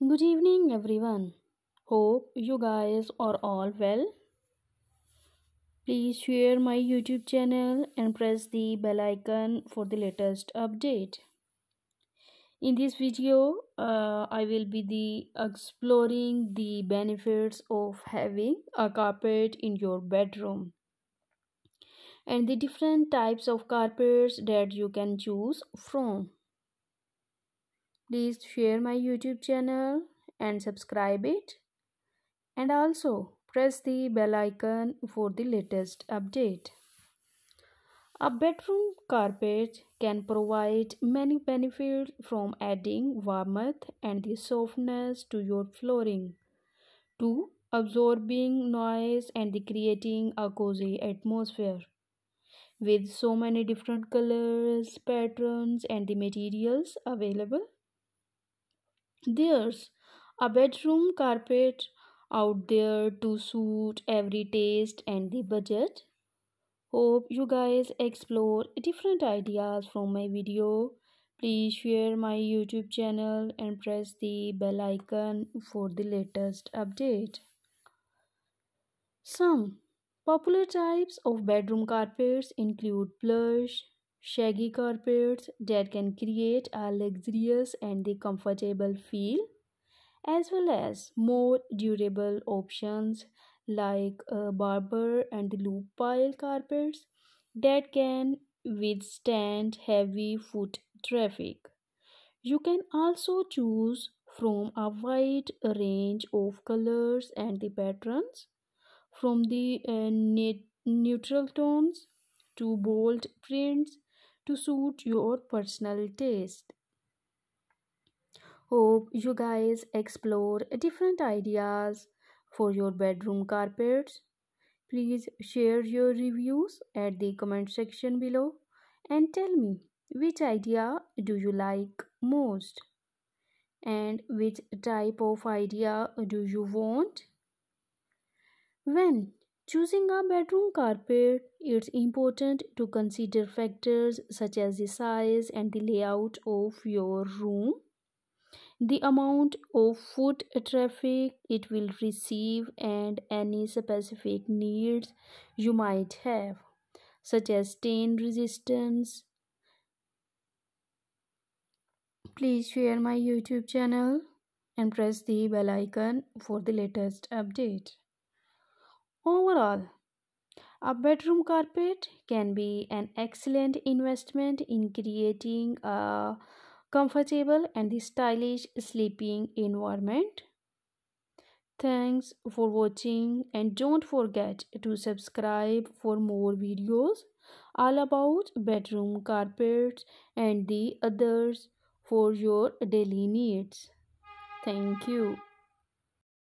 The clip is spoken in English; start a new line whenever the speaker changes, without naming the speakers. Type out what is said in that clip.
Good evening, everyone. Hope you guys are all well. Please share my YouTube channel and press the bell icon for the latest update. In this video, I will be exploring the benefits of having a carpet in your bedroom and the different types of carpets that you can choose from. Please share my YouTube channel and subscribe it, and also press the bell icon for the latest update. A bedroom carpet can provide many benefits, from adding warmth and the softness to your flooring to absorbing noise and the creating a cozy atmosphere. With so many different colors, patterns, and the materials available, there's a bedroom carpet out there to suit every taste and the budget. Hope you guys explore different ideas from my video. Please share my YouTube channel and press the bell icon for the latest update. Some popular types of bedroom carpets include plush, shaggy carpets that can create a luxurious and the comfortable feel, as well as more durable options like barber and the loop pile carpets that can withstand heavy foot traffic. You can also choose from a wide range of colors and the patterns, from the neutral tones to bold prints, to suit your personal taste. Hope you guys explore different ideas for your bedroom carpets. Please share your reviews at the comment section below and tell me, which idea do you like most and which type of idea do you want. When choosing a bedroom carpet, it's important to consider factors such as the size and the layout of your room, the amount of foot traffic it will receive, and any specific needs you might have, such as stain resistance. Please share my YouTube channel and press the bell icon for the latest update. Overall, a bedroom carpet can be an excellent investment in creating a comfortable and stylish sleeping environment. Thanks for watching, and don't forget to subscribe for more videos all about bedroom carpets and the others for your daily needs. Thank you.